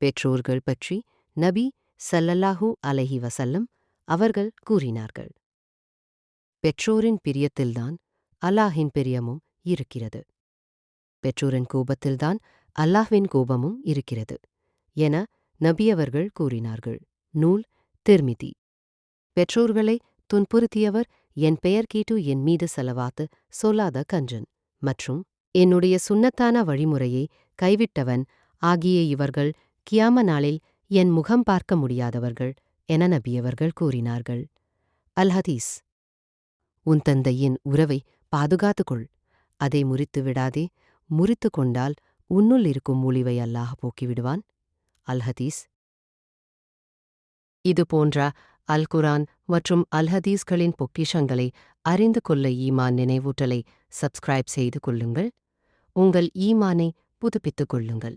பெற்றோர்கள் பற்றி நபி ஸல்லல்லாஹு அலைஹி வஸல்லம் அவர்கள் கூறினார்கள், பெற்றோரின் பிரியத்தில்தான் அல்லாஹ்வின் பிரியமும் இருக்கிறது. பெற்றோரின் கோபத்தில்தான் அல்லாஹ்வின் கோபமும் இருக்கிறது என நபி அவர்கள் கூறினார்கள். நூல் திர்மிதி. பெற்றோர்களை துன்புறுத்தியவர் என் பெயர் கேட்டு என் மீது செலவாத்து சொல்லாத கஞ்சன் மற்றும் என்னுடைய சுன்னத்தான வழிமுறையை கைவிட்டவன் ஆகிய இவர்கள் கியாம நாளில் என் முகம் பார்க்க முடியாதவர்கள் என நபியவர்கள் கூறினார்கள். அல் ஹதீஸ். உன் தந்தையின் உறவை பாதுகாத்துக்கொள், அதை முறித்து விடாதே. முறித்து கொண்டால் உன்னுள் இருக்கும் முழிவை அல்லாஹ் போக்கிவிடுவான். அல் ஹதீஸ். இது போன்ற அல் குரான் மற்றும் அல் ஹதீஸ்களின் பொக்கிஷங்களை அறிந்து கொள்ள ஈமான் நினைவூட்டலை சப்ஸ்கிரைப் செய்து கொள்ளுங்கள். உங்கள் ஈமானை புதுப்பித்துக் கொள்ளுங்கள்.